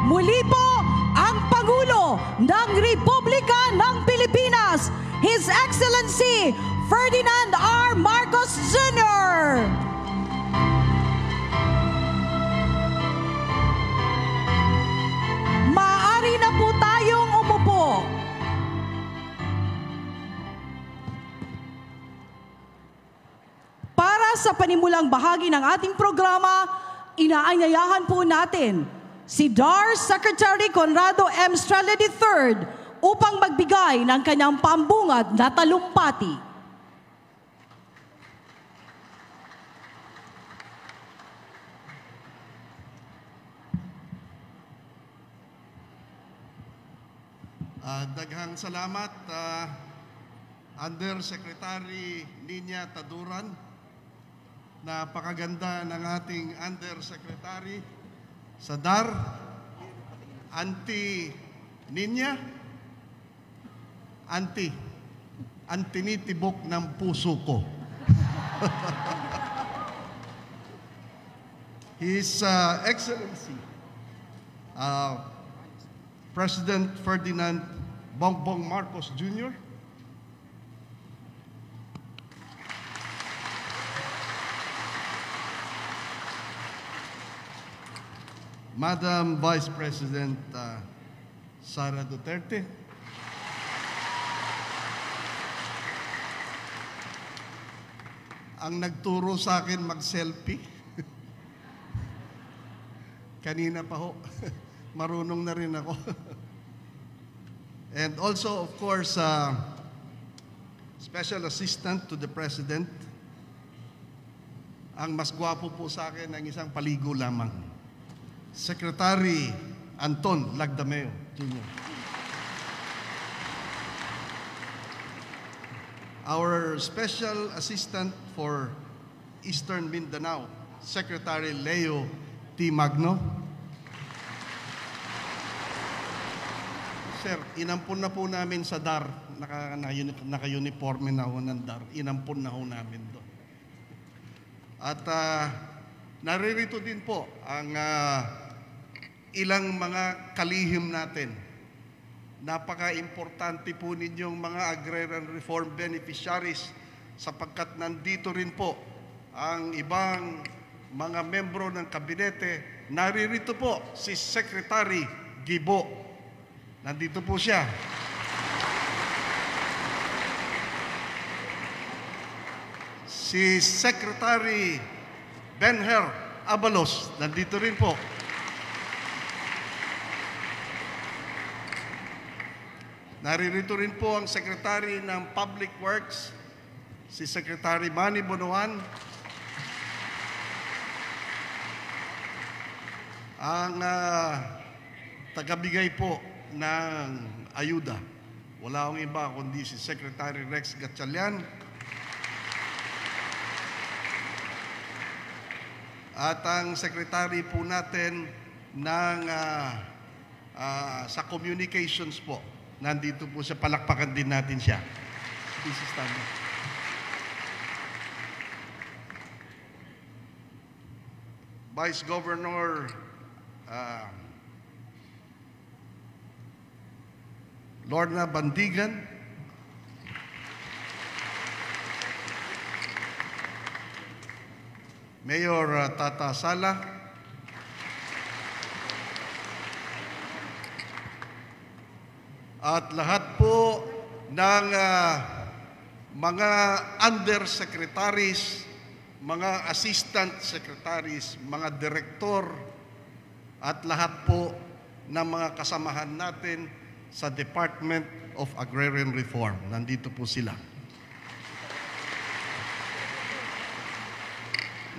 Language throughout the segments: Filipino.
Muli po ang Pangulo ng Republika ng Pilipinas, His Excellency Ferdinand R. Marcos Jr. Maaari na po tayong umupo. Para sa panimulang bahagi ng ating programa, inaanyayahan po natin si DAR Secretary Conrado M. Estrella III upang magbigay ng kanyang pambungad na talumpati. Daghang salamat, Undersecretary Ninya Taduran. Napakaganda ng ating Undersecretary sa DAR, Auntie Ninya, tinitibok ng puso ko. His Excellency, President Ferdinand Bongbong Marcos Jr., Madam Vice President Sara Duterte, ang nagturo sa akin mag-selfie. Kanina pa ho, marunong na rin ako. And also, of course, Special Assistant to the President, ang mas gwapo po sa akin ng isang paligo lamang, Secretary Anton Lagdameo Jr. Our Special Assistant for Eastern Mindanao, Secretary Leo T. Magno. Sir, inampun na po namin sa DAR, naka-uniforme na ho ng DAR, inampun na ho namin doon. At naririto din po ang ilang mga kalihim natin. Napaka-importante po ninyong mga agrarian reform beneficiaries sapagkat nandito rin po ang ibang mga membro ng kabinete. Naririto po si Secretary Gibo. Nandito po siya. Si Secretary Benher Abalos, nandito rin po. Naririto rin po ang Secretary ng Public Works, si Secretary Manny Bonoan. Ang tagabigay po ng ayuda, wala akong iba kundi si Secretary Rex Gatchalian. At ang Secretary po natin ng sa communications po, nandito po siya, palakpakan din natin siya. This is Vice Governor Lorna Bandigan, Mayor Tata Sala, at lahat po ng mga undersecretaries, mga assistant secretaries, mga direktor, at lahat po ng mga kasamahan natin sa Department of Agrarian Reform. Nandito po sila.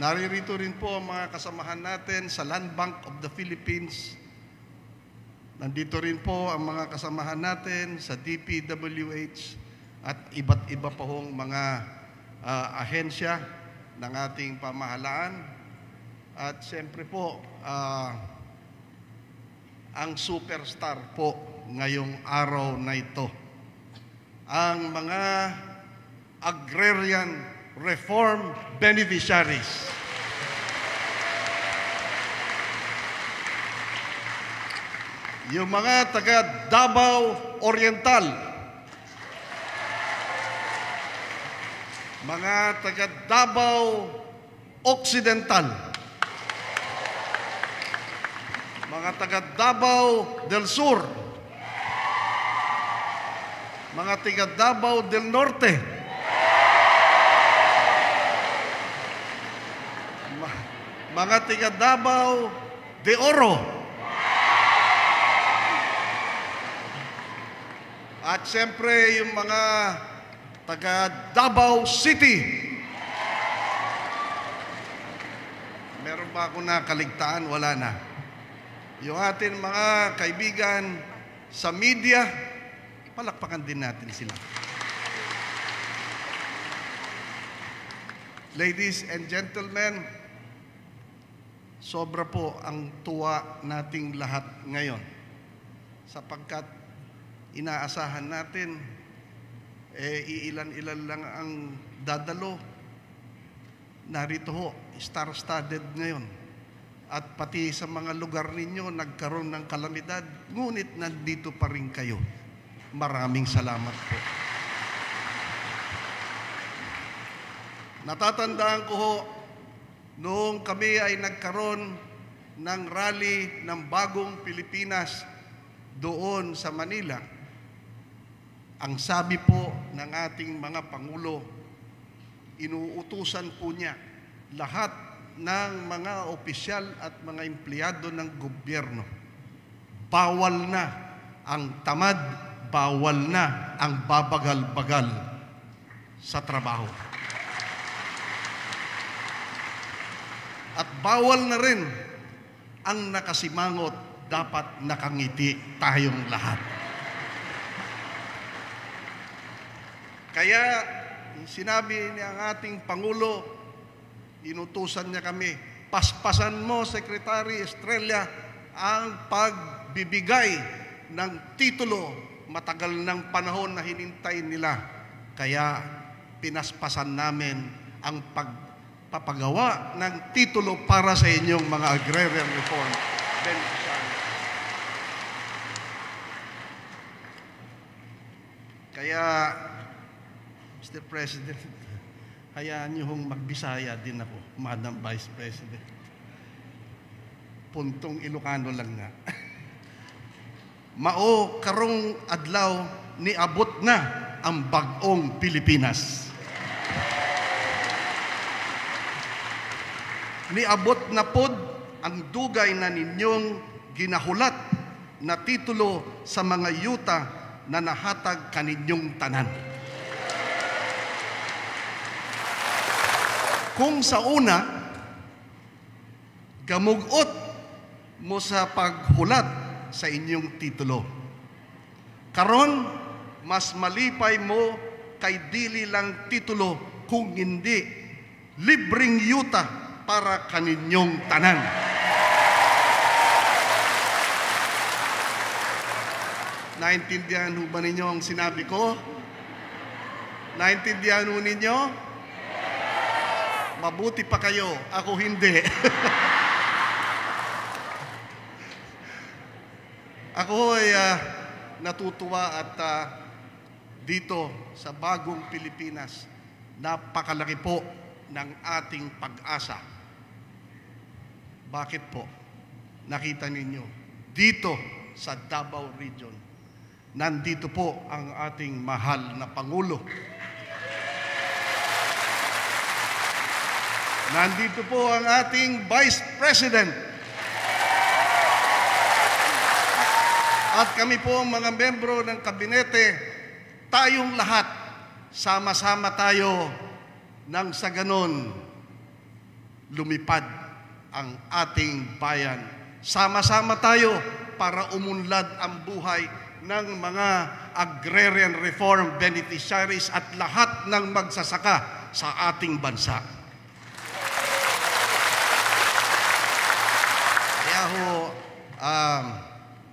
Naririto rin po ang mga kasamahan natin sa Land Bank of the Philippines. Nandito rin po ang mga kasamahan natin sa DPWH at iba't iba pa hong mga ahensya ng ating pamahalaan. At siyempre po, ang superstar po ngayong araw na ito, ang mga agrarian reform beneficiaries. yung mga taga Davao Oriental, mga taga Davao Occidental, mga taga Davao del Sur, mga taga Davao del Norte, mga taga Davao de Oro, at siyempre yung mga taga Davao City. Meron ba ako nakaligtaan? Wala na. Yung ating mga kaibigan sa media, palakpakan din natin sila. Ladies and gentlemen, sobra po ang tuwa nating lahat ngayon sapagkat inaasahan natin iilan-ilan lang ang dadalo. Narito ho, star-studded ngayon. At pati sa mga lugar ninyo nagkaroon ng kalamidad, ngunit nandito pa rin kayo. Maraming salamat po. Natatandaan ko ho, noong kami ay nagkaroon ng rally ng Bagong Pilipinas doon sa Manila, ang sabi po ng ating mga Pangulo, inuutusan po niya lahat ng mga opisyal at mga empleyado ng gobyerno. Bawal na ang tamad, bawal na ang babagal-bagal sa trabaho. At bawal na rin ang nakasimangot, dapat nakangiti tayong lahat. Kaya sinabi ni ang ating Pangulo, inutusan niya kami, paspasan mo, Secretary Estrella, ang pagbibigay ng titulo. Matagal ng panahon na hinintay nila. Kaya pinaspasan namin ang pagpapagawa ng titulo para sa inyong mga agrarian reform beneficiaries. Kaya, Mr. President, hayaan niyo hong magbisaya din ako, Madam Vice President. Puntong Ilocano lang nga. Mao karong adlaw ni abot na ang bag-ong Pilipinas. Niabot na pod ang dugay na ninyong ginahulat na titulo sa mga yuta na nahatag kaninyong tanan. Kung sa una, gamugot mo sa paghulat sa inyong titulo. Karon, mas malipay mo kay dili lang titulo kung hindi libreng yuta para kaninyong tanan. Naintindihan ho ba ninyo ang sinabi ko? Naintindihan ho ninyo? Mabuti pa kayo, ako hindi. Ako ay natutuwa at dito sa Bagong Pilipinas, napakalaki po ng ating pag-asa. Bakit po? Nakita ninyo, dito sa Davao Region, nandito po ang ating mahal na Pangulo. Nandito po ang ating Vice President. At kami po mga membro ng kabinete, tayong lahat, sama-sama tayo nang sa ganon lumipad ang ating bayan. Sama-sama tayo para umunlad ang buhay ng mga agrarian reform beneficiaries at lahat ng magsasaka sa ating bansa.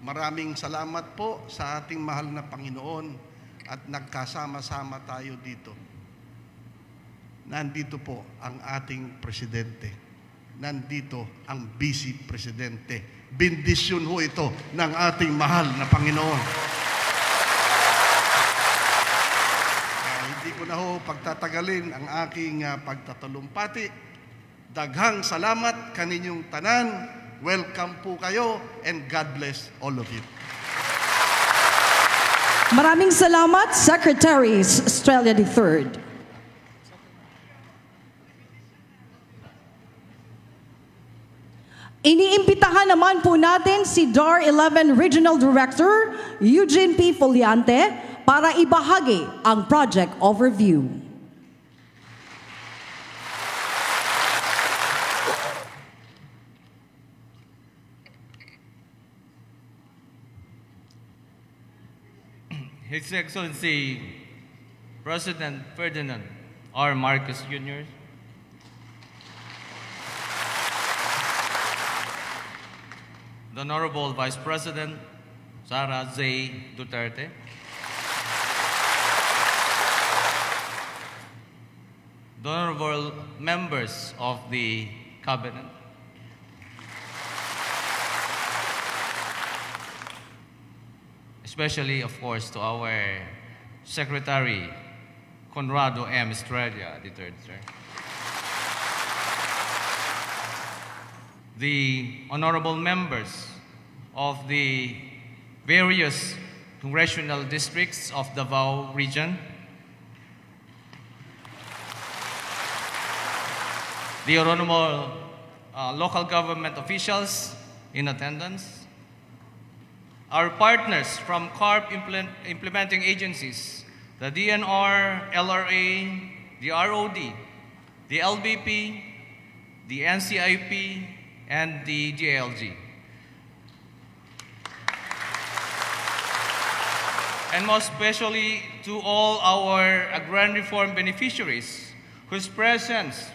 Maraming salamat po sa ating mahal na Panginoon at nagkasama-sama tayo dito. Nandito po ang ating presidente. Nandito ang vice presidente. bendisyon ho ito ng ating mahal na Panginoon. Hindi ko na ho pagtatagalin ang aking pagtatalumpati. Daghang salamat kaninyong tanan. Welcome po kayo and God bless all of you. Maraming salamat, Secretary Estrella III. Iniimbitahan naman po natin si DAR 11 Regional Director Eugene P. Foliante para ibahagi ang project overview. His Excellency President Ferdinand R. Marcos Jr., the Honorable Vice President Sara Z. Duterte, the Honorable members of the Cabinet, especially, of course, to our Secretary Conrado M. Estrella III, sir. The honorable members of the various congressional districts of Davao Region, the honorable local government officials in attendance, our partners from CARP implementing agencies, the DNR, LRA, the ROD, the LBP, the NCIP, and the JLG. And most especially to all our agrarian reform beneficiaries whose presence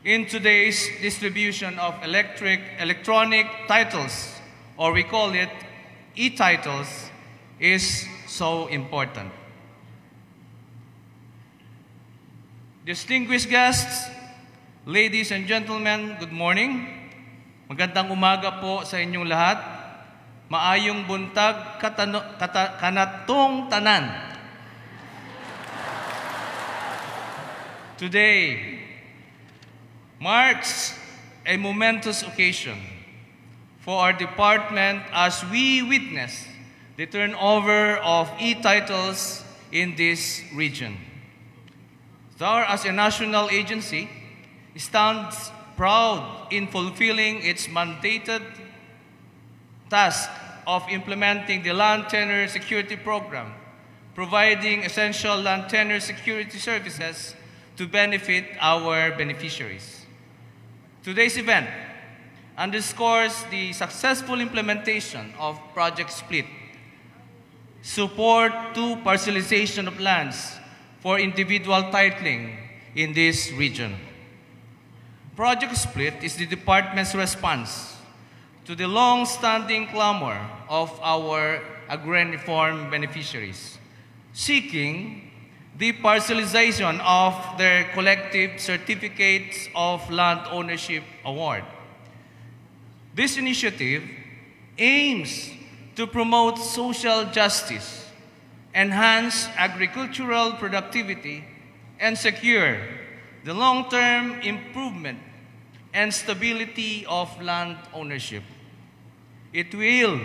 in today's distribution of electronic titles, or we call it e-titles, is so important. Distinguished guests, ladies and gentlemen, good morning. Magandang umaga po sa inyong lahat. Maayong buntag kanatong tanan. Today marks a momentous occasion for our department as we witness the turnover of e-titles in this region. DAR, as a national agency, stands proud in fulfilling its mandated task of implementing the Land Tenure Security Program, providing essential land tenure security services to benefit our beneficiaries. Today's event underscores the successful implementation of Project Split, support to parcelization of lands for individual titling in this region. Project Split is the department's response to the long-standing clamor of our agrarian reform beneficiaries, seeking the parcelization of their collective certificates of land ownership award. This initiative aims to promote social justice, enhance agricultural productivity, and secure the long-term improvement and stability of land ownership. It will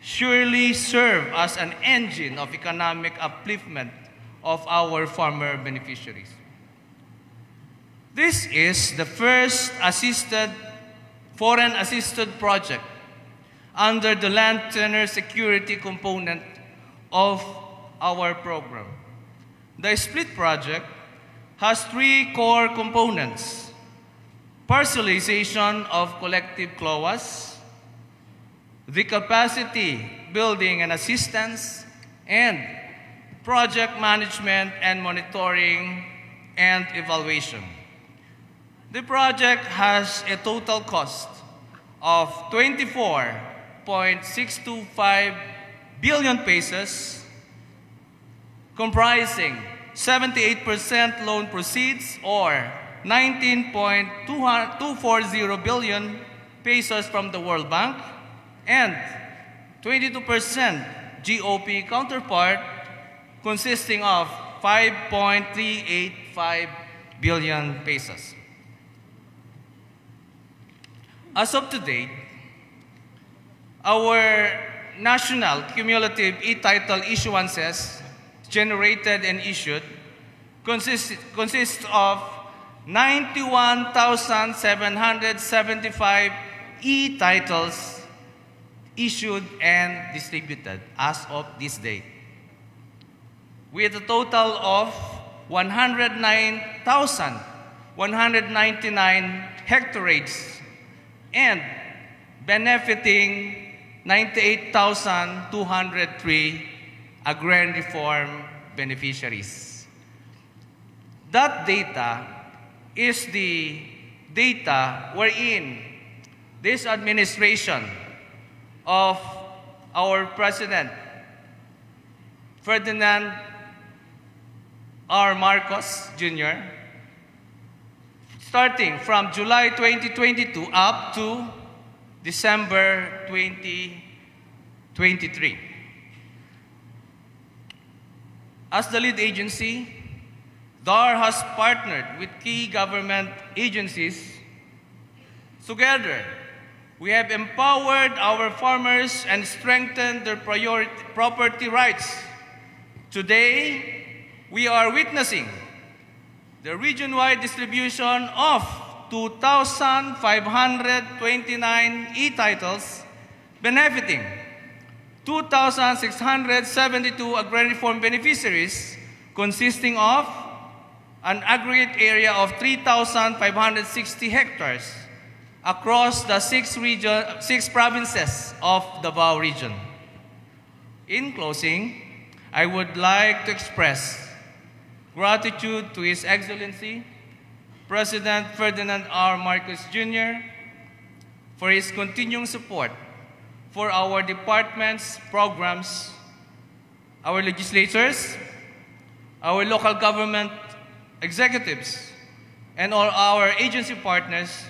surely serve as an engine of economic upliftment of our farmer beneficiaries. This is the first foreign-assisted project under the land tenure security component of our program. The Split project has three core components: parcelization of collective CLOAs, the capacity building and assistance, and project management and monitoring and evaluation. The project has a total cost of 24.625 billion pesos, comprising 78% loan proceeds or 19.240 billion pesos from the World Bank, and 22% GOP counterpart consisting of 5.385 billion pesos. As of today, our national cumulative e-title issuances generated and issued consists of 91,775 e-titles issued and distributed as of this date, with a total of 109,199 hectares and benefiting 98,203 agrarian reform beneficiaries. That data is the data wherein this administration of our President, Ferdinand R. Marcos Jr., starting from July 2022 up to December 2023. As the lead agency, DAR has partnered with key government agencies. Together, we have empowered our farmers and strengthened their property rights. Today, we are witnessing the region-wide distribution of 2,529 e-titles benefiting 2,672 agrarian reform beneficiaries consisting of an aggregate area of 3,560 hectares across the six provinces of the Davao region. In closing, I would like to express gratitude to His Excellency, President Ferdinand R. Marcos Jr., for his continuing support for our department's programs, our legislators, our local government executives, and all our agency partners,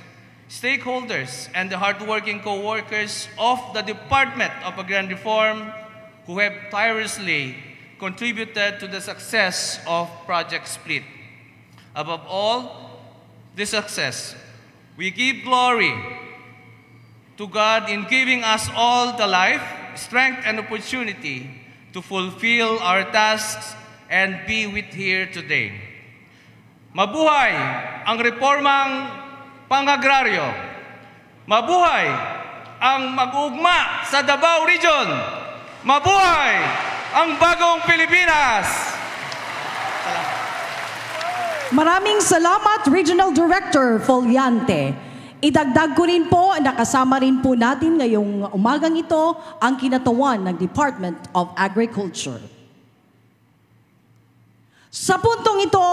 stakeholders, and the hardworking co-workers of the Department of Agrarian Reform who have tirelessly contributed to the success of Project Split. Above all, this success, we give glory to God in giving us all the life, strength, and opportunity to fulfill our tasks and be with here today. Mabuhay ang reformang pang-agraryo. Mabuhay ang mag-ugma sa Davao Region. Mabuhay ang bagong Pilipinas. Maraming salamat, Regional Director Foliante. Idagdag ko rin po, nakasama rin po natin ngayong umagang ito ang kinatawan ng Department of Agriculture. Sa puntong ito,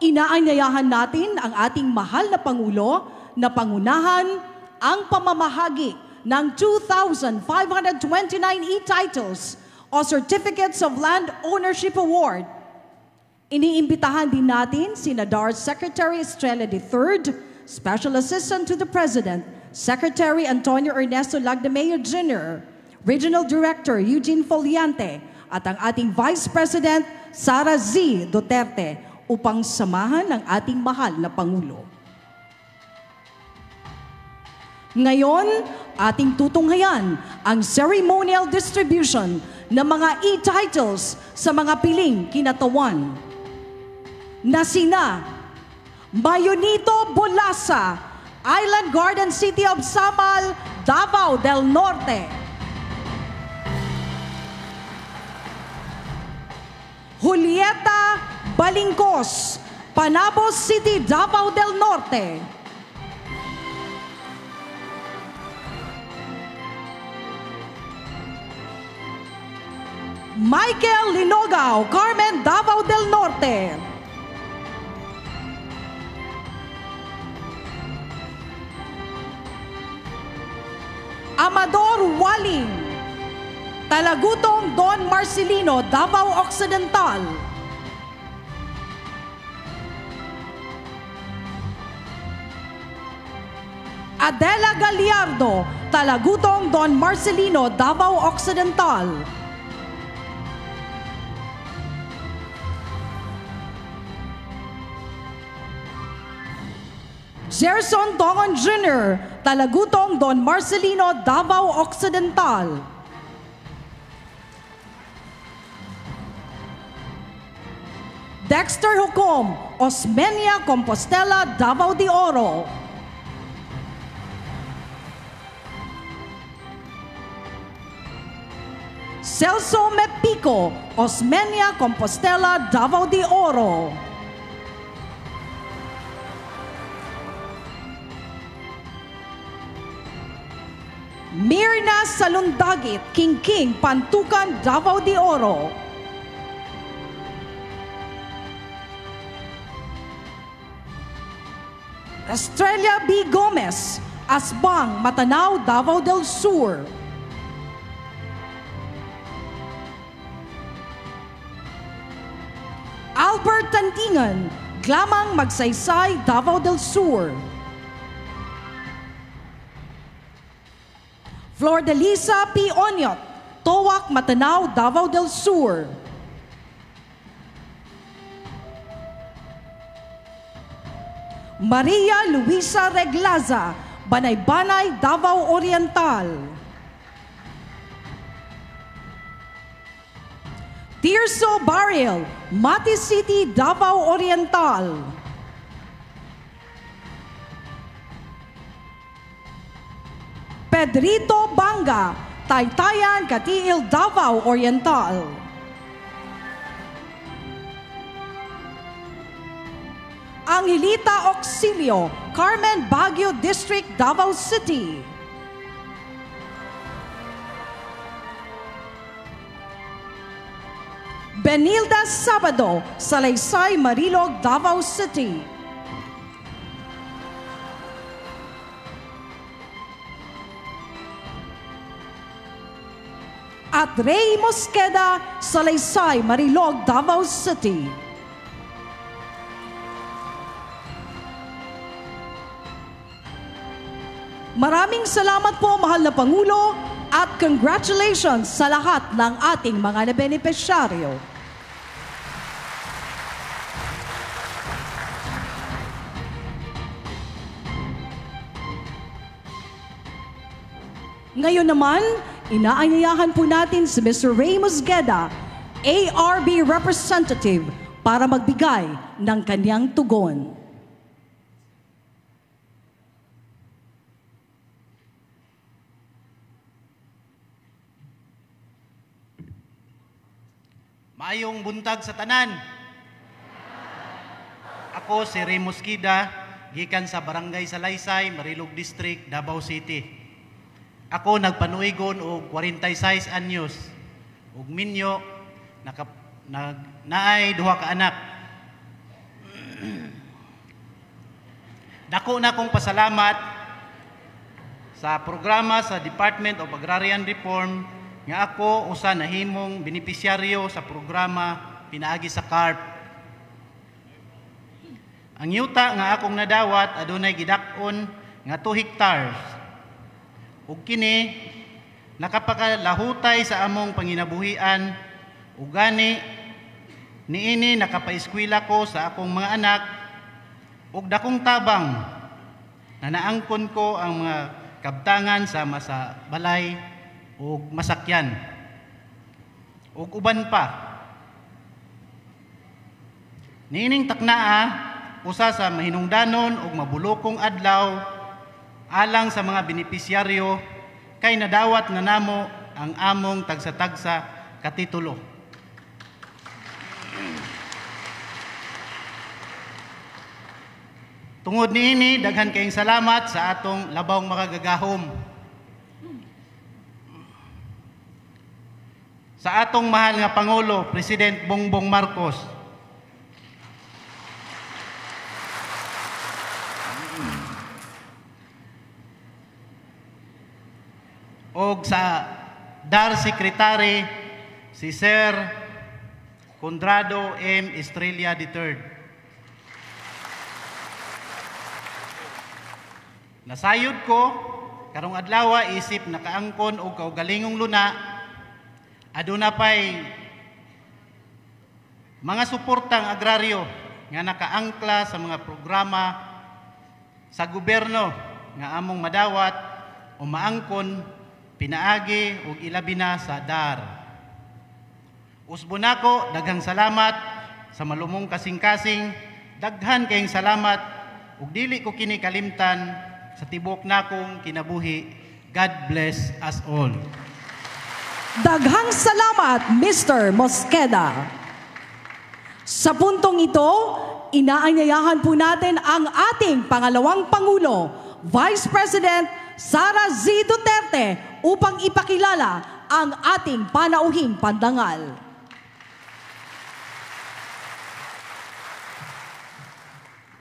inaanyayahan natin ang ating mahal na Pangulo na pangunahan ang pamamahagi ng 2,529 e-titles o Certificates of Land Ownership Award. Iniimbitahan din natin si DAR Secretary Estrella III, Special Assistant to the President, Secretary Antonio Ernesto Lagdameo Jr., Regional Director Eugene Foliante, at ang ating Vice President Sara Z. Duterte upang samahan ang ating mahal na Pangulo. Ngayon, ating tutunghayan ang ceremonial distribution ng mga e-titles sa mga piling kinatawan na sina Mayonito Bolasa, Island Garden City of Samal, Davao del Norte. Julieta Balingkos, Panabos City, Davao del Norte. Michael Linogao, Carmen, Davao del Norte. Amador Waling, Talagutong Don Marcelino, Davao Occidental. Adela Gallardo, Talagutong Don Marcelino, Davao Occidental. Gerson Tongon Jr., Talagutong Don Marcelino, Davao Occidental. Dexter Hukom, Osmeña, Compostela, Davao de Oro. Celso Mepico, Osmeña, Compostela, Davao de Oro. Mirna Salundagit, Kingking, Pantukan, Davao de Oro. Estrella B. Gomez, Asbang, Matanao, Davao del Sur. Albert Tantingan, Glamang, Magsaysay, Davao del Sur. Flordelisa P. Onyot, Towak, Matanao, Davao del Sur. Maria Luisa Reglaza, Banay-Banay, Davao Oriental. Tirso Baril, Mati City, Davao Oriental. Pedrito Banga, Taytayan, Katiil, Davao Oriental. Angelita Auxilio, Carmen Baguio District, Davao City. Benilda Sabado, Salaysay, Marilog, Davao City. At Ray Mosqueda, Salaysay, Marilog, Davao City. Maraming salamat po, mahal na Pangulo, at congratulations sa lahat ng ating mga benepisyaryo. Ngayon naman, inaanyayahan po natin si Mr. Ray Mosqueda, ARB Representative, para magbigay ng kanyang tugon. Maayong buntag sa tanan. Ako si Ray Mosqueda, gikan sa Barangay Salaysay, Marilog District, Davao City. Ako nagpanuigon og 46 anyos. Ug minyo naay duha ka anak. Dako na kong pasalamat sa programa sa Department of Agrarian Reform nga ako usa nahimong benepisyaryo sa programa pinaagi sa CARP. Ang yuta nga akong nadawat adunay gidak-on nga 2 hectares. Ug kini nakapakalahutay sa among panginabuhian ug gani niini nakapaeskwela ko sa akong mga anak ug dakong tabang na naangkon ko ang mga kabtangan sama sa balay ug masakyan ug uban pa. Niining taknaa usa sa mahinungdanon ug mabulokong adlaw alang sa mga benepisyaryo kay nadawat na namo ang among tagsa-tagsa katitulo. Tungod niini daghan kayong salamat sa atong labawng makagagahom. Sa atong mahal nga Pangulo, President Bongbong Marcos. O sa DAR Secretary, si Sir Conrado M. Estrella III. Nasayod ko, karong adlaw isip nakaangkon o kaugalingong luna, aduna pay mga suportang agraryo nga nakaangkla sa mga programa sa gobyerno nga among madawat o maangkon pinaagi ug ilabi na sa DAR. Usbo nako daghang salamat sa malumong kasing-kasing, daghan kayong salamat ug dili ko kini kalimtan sa tibok nakong kinabuhi. God bless us all. Daghang salamat, Mr. Mosqueda. Sa puntong ito, inaanyayahan po natin ang ating pangalawang Pangulo, Vice President Sara Z. Duterte, upang ipakilala ang ating panauhing pandangal.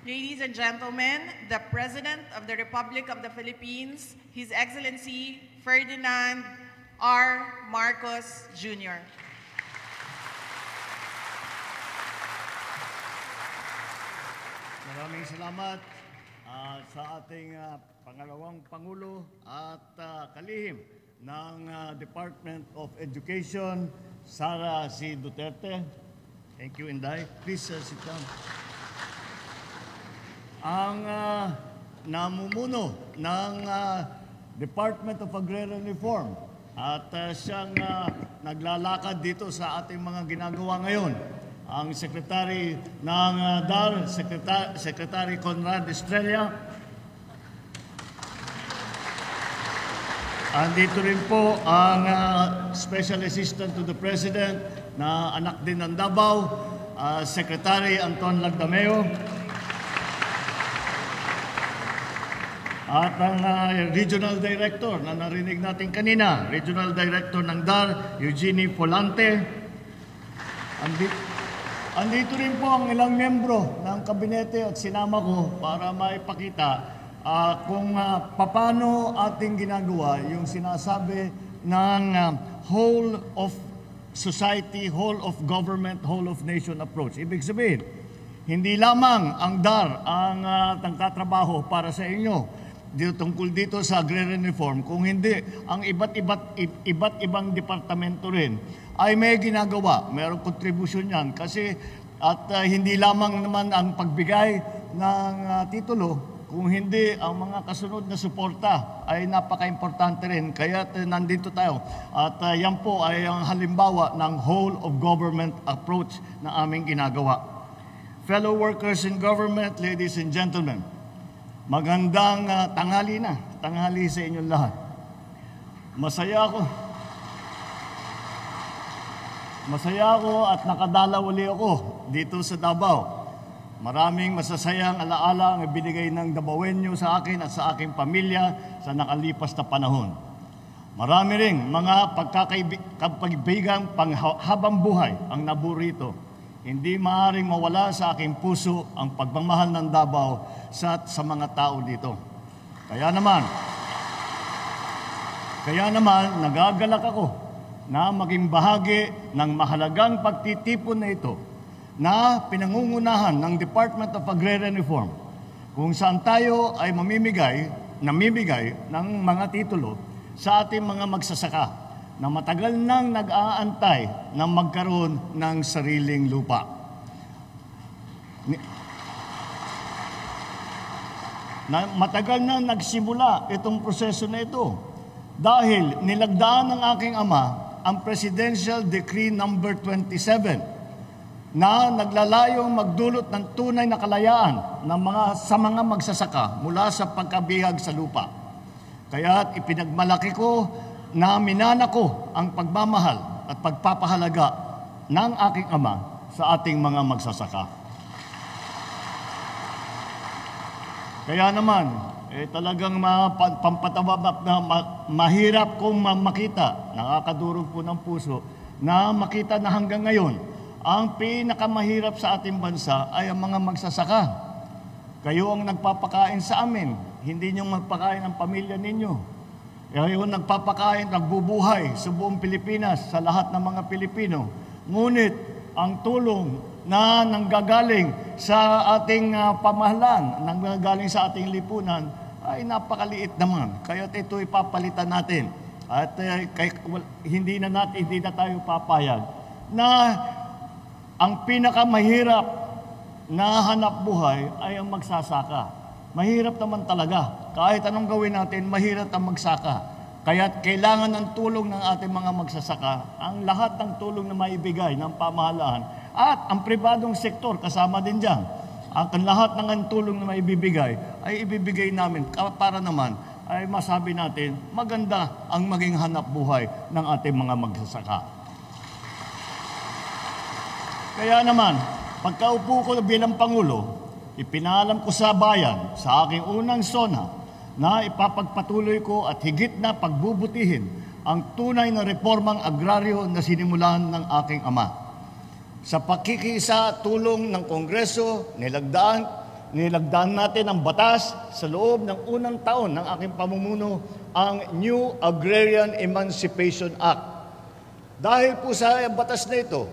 Ladies and gentlemen, the President of the Republic of the Philippines, His Excellency Ferdinand R. Marcos Jr. Maraming salamat sa ating pangalawang Pangulo at kalihim ng Department of Education, Sara C. Duterte. Thank you, Inday. Please sit down. Ang namumuno ng Department of Agrarian Reform at siyang naglalakad dito sa ating mga ginagawa ngayon, ang Secretary ng DAR, Secretary Conrad Estrella. Andito rin po ang Special Assistant to the President na anak din ng Davao, Secretary Anton Lagdameo. At ang Regional Director na narinig natin kanina, Regional Director ng DAR, Eugenie Polante. Andito rin po ang ilang membro ng kabinete at sinama ko para maipakita kung paano ating ginagawa yung sinasabi ng whole of society, whole of government, whole of nation approach. Ibig sabihin, hindi lamang ang DAR ang nagtatrabaho para sa inyo tungkol dito sa agrarian reform, kung hindi ang iba't ibang departamento rin ay may ginagawa, mayroong contribution yan kasi at hindi lamang naman ang pagbigay ng titulo, kung hindi ang mga kasunod na suporta ay napaka-importante rin. Kaya nandito tayo at yan po ay ang halimbawa ng whole of government approach na aming ginagawa. Fellow workers in government, ladies and gentlemen, magandang tanghali sa inyong lahat. Masaya ako at nakadalaw uli ako dito sa Davao. Maraming masasayang alaala ang ibinigay ng Davaoenyo sa akin at sa aking pamilya sa nakalipas na panahon. Marami ring mga pagkakaibigang panghabang buhay ang naburito. Hindi maaaring mawala sa aking puso ang pagmamahal ng Davao sa mga tao dito. Kaya naman, nagagalak ako na maging bahagi ng mahalagang pagtitipon na ito na pinangungunahan ng Department of Agrarian Reform, kung saan tayo ay namimigay ng mga titulo sa ating mga magsasaka na matagal nang nag-aantay na magkaroon ng sariling lupa. Matagal na nagsimula itong proseso na ito dahil nilagdaan ng aking ama ang Presidential Decree number 27 na naglalayong magdulot ng tunay na kalayaan sa mga magsasaka mula sa pagkabihag sa lupa. Kaya ipinagmalaki ko na minana ko ang pagmamahal at pagpapahalaga ng aking ama sa ating mga magsasaka. Kaya naman, talagang pampatawa na mahirap kong makita, nakakadurog po ng puso, na makita na hanggang ngayon, ang pinakamahirap sa ating bansa ay ang mga magsasaka. Kayo ang nagpapakain sa amin, hindi nyo magpakain ang pamilya ninyo. Kayo nagpapakain, nagbubuhay sa buong Pilipinas, sa lahat ng mga Pilipino. Ngunit ang tulong na nanggagaling sa ating pamahalaan, nanggagaling sa ating lipunan, ay napakaliit naman. Kaya ito ipapalitan natin. At hindi na tayo papayag na ang pinakamahirap na hanap buhay ay ang magsasaka. Mahirap naman talaga. Kahit anong gawin natin, mahirap ang magsaka. Kaya kailangan ng tulong ng ating mga magsasaka, ang lahat ng tulong na maibigay ng pamahalaan at ang pribadong sektor kasama din dyan. Ang lahat ng tulong na maibibigay ay ibibigay namin para naman ay masabi natin maganda ang maging hanap buhay ng ating mga magsasaka. Kaya naman, pagkaupo ko bilang Pangulo, ipinalam ko sa bayan, sa aking unang SONA, na ipapagpatuloy ko at higit na pagbubutihin ang tunay na reformang agraryo na sinimulan ng aking ama. Sa pakikisa tulong ng Kongreso, nilagdaan natin ang batas sa loob ng unang taon ng aking pamumuno, ang New Agrarian Emancipation Act. Dahil po sa batas na ito,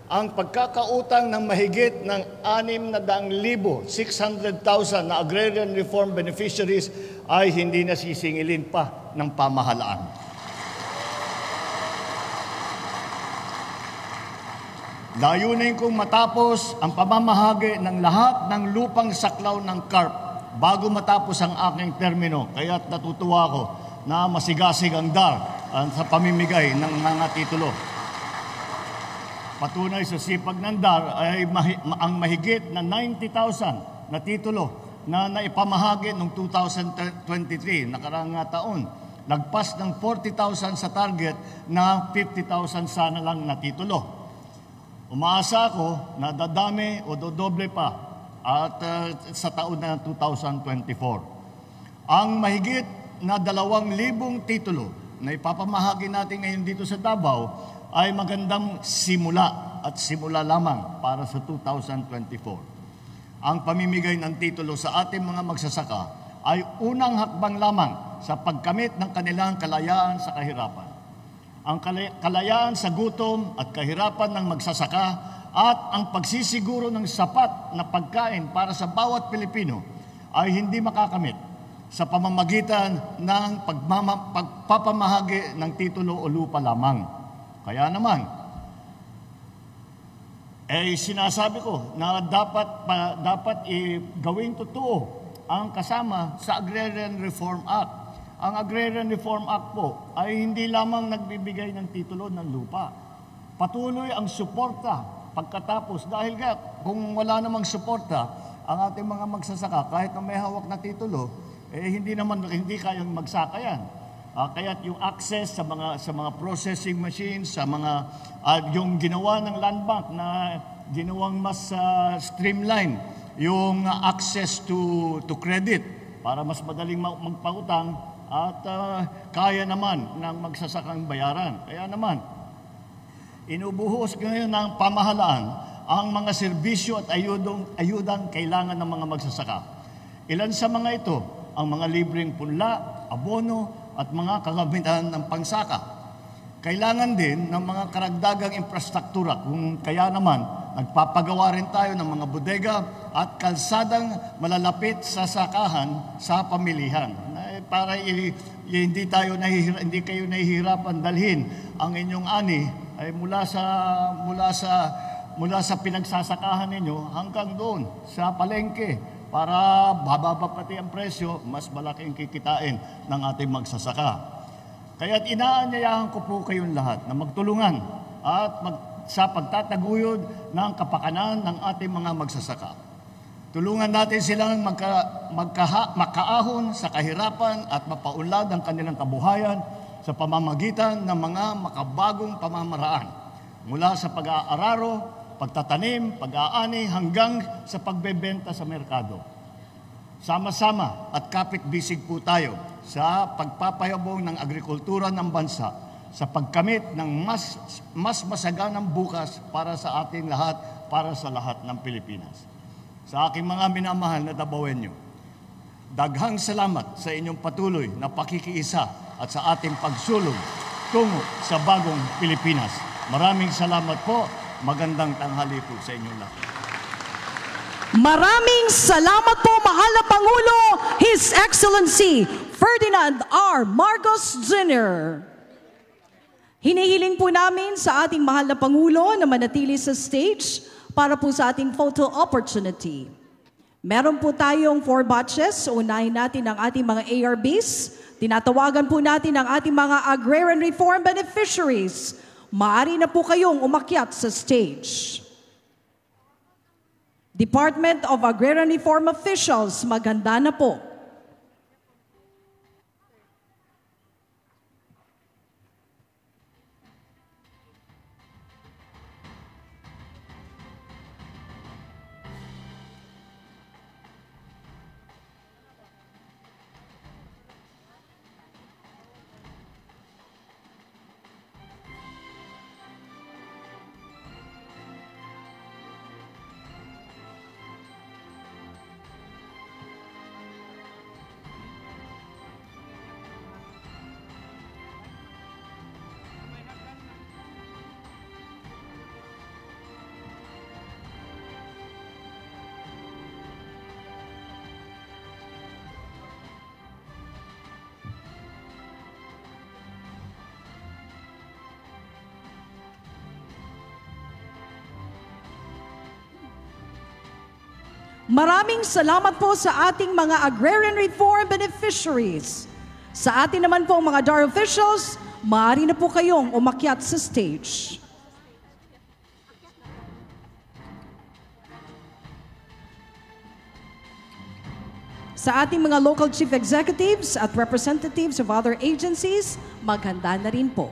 ang pagkakautang ng mahigit ng 600,000 na agrarian reform beneficiaries ay hindi nasisingilin pa ng pamahalaan. Layunin kong matapos ang pamamahagi ng lahat ng lupang saklaw ng CARP bago matapos ang aking termino. Kaya't natutuwa ko na masigasig ang DAR sa pamimigay ng mga titulo. Patunay sa sipag ng DAR ay ang mahigit na 90,000 na titulo na naipamahagi noong 2023, nakaraang taon. Lagpas ng 40,000 sa target na 50,000 sana lang na titulo. Umaasa ako na dadami o dodoble pa at sa taon na 2024. Ang mahigit na 2,000 titulo na ipapamahagi natin ngayon dito sa Davao ay magandang simula at simula lamang para sa 2024. Ang pamimigay ng titulo sa ating mga magsasaka ay unang hakbang lamang sa pagkamit ng kanilang kalayaan sa kahirapan. Ang kalayaan sa gutom at kahirapan ng magsasaka at ang pagsisiguro ng sapat na pagkain para sa bawat Pilipino ay hindi makakamit sa pamamagitan ng pagpapamahagi ng titulo o lupa lamang. Kaya naman, sinasabi ko na dapat gawing totoo ang kasama sa Agrarian Reform Act. Ang Agrarian Reform Act po ay hindi lamang nagbibigay ng titulo ng lupa. Patuloy ang suporta pagkatapos dahil kung wala namang suporta ang ating mga magsasaka kahit na may hawak na titulo, hindi kayang magsaka yan. Kaya't yung access sa mga processing machines, sa mga yung ginawa ng Land Bank na ginawang mas streamline yung access to credit para mas madaling magpautang at kaya naman ng magsasakang bayaran. Kaya naman, inubuhos ngayon ng pamahalaan ang mga serbisyo at ayudang kailangan ng mga magsasaka. Ilan sa mga ito, ang mga libreng punla, abono, at mga kagamitan ng pangsaka. Kailangan din ng mga karagdagang infrastruktura kung kaya naman nagpapagawa rin tayo ng mga bodega at kalsadang malalapit sa sakahan sa pamilihan para hindi kayo nahihirapan dalhin ang inyong ani ay mula sa pinagsasakahan ninyo hanggang doon sa palengke para bababa pati ang presyo, mas malaking kikitain ng ating magsasaka. Kaya't inaanyayahan ko po kayong lahat na magtulungan at sa pagtataguyod ng kapakanan ng ating mga magsasaka. Tulungan natin silang makaahon sa kahirapan at mapaunlad ang kanilang kabuhayan sa pamamagitan ng mga makabagong pamamaraan mula sa pag-aararo, pagtatanim, pag-aani hanggang sa pagbebenta sa merkado. Sama-sama at kapit-bisig po tayo sa pagpapayabong ng agrikultura ng bansa sa pagkamit ng mas masaganang bukas para sa ating lahat, para sa lahat ng Pilipinas. Sa aking mga minamahal na Dabawenyo, daghang salamat sa inyong patuloy na pakikiisa at sa ating pagsulong tungo sa bagong Pilipinas. Maraming salamat po. Magandang tanghali po sa inyong lahat. Maraming salamat po, mahal na Pangulo, His Excellency Ferdinand R. Marcos Jr. Hinihiling po namin sa ating mahal na Pangulo na manatili sa stage para po sa ating photo opportunity. Meron po tayong 4 batches. Unahin natin ang ating mga ARBs. Tinatawagan po natin ang ating mga agrarian reform beneficiaries. Maaari na po kayong umakyat sa stage. Department of Agrarian Reform officials, maghanda na po. Maraming salamat po sa ating mga agrarian reform beneficiaries. Sa atin naman po mga DAR officials, maaari na po kayong umakyat sa stage. Sa ating mga local chief executives at representatives of other agencies, maghanda na rin po.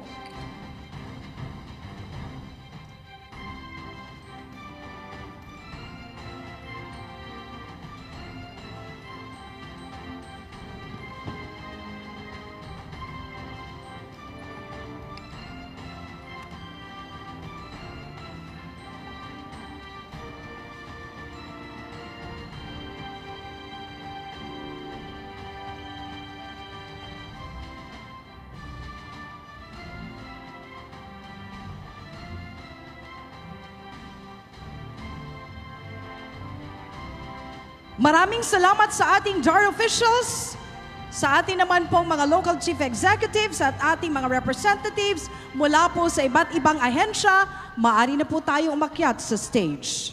Maraming salamat sa ating DAR officials, sa ating naman pong mga local chief executives at ating mga representatives mula po sa iba't ibang ahensya. Maaari na po tayo umakyat sa stage.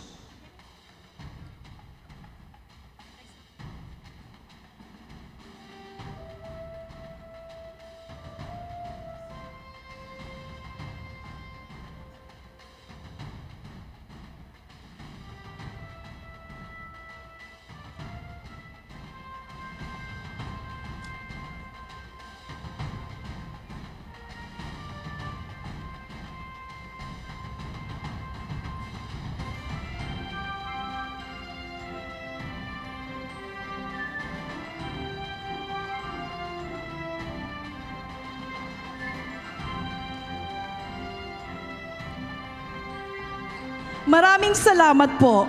Maraming salamat po.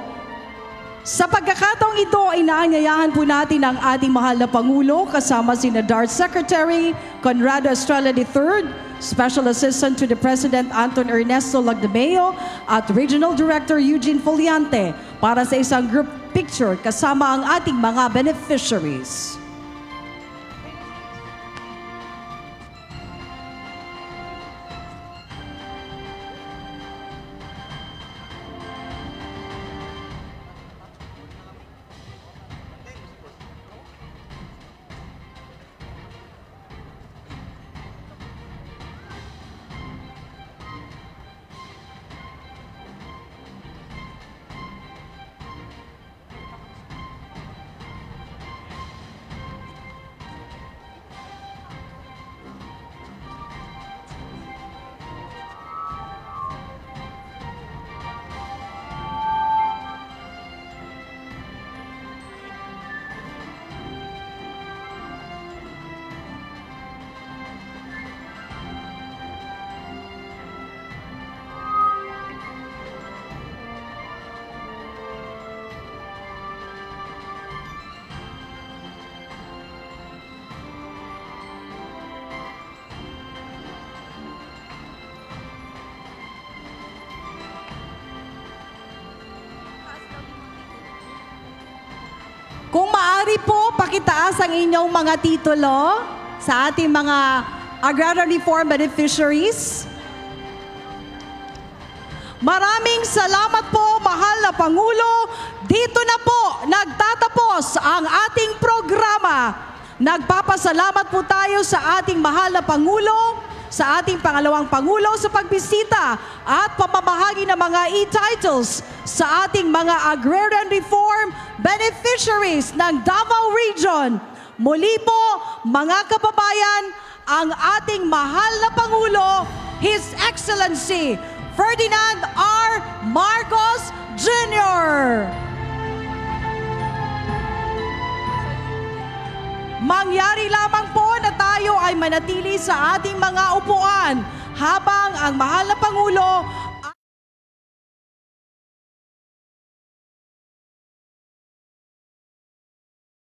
Sa pagkakataong ito ay naanyayahan po natin ang ating mahal na Pangulo kasama sina DAR Secretary Conrado Estrella III, Special Assistant to the President Anton Ernesto Lagdameo at Regional Director Eugene Foliante para sa isang group picture kasama ang ating mga beneficiaries. Maaari po pakitaas ang inyong mga titulo sa ating mga agrarian reform beneficiaries. Maraming salamat po, mahal na Pangulo. Dito na po nagtatapos ang ating programa. Nagpapasalamat po tayo sa ating mahal na Pangulo, sa ating pangalawang Pangulo sa pagbisita at pamamahagi ng mga e-titles sa ating mga agrarian reform beneficiaries ng Davao Region. Muli po, mga kababayan, ang ating mahal na Pangulo, His Excellency Ferdinand R. Marcos Jr. Mangyari lamang po na tayo ay manatili sa ating mga upuan habang ang mahal na Pangulo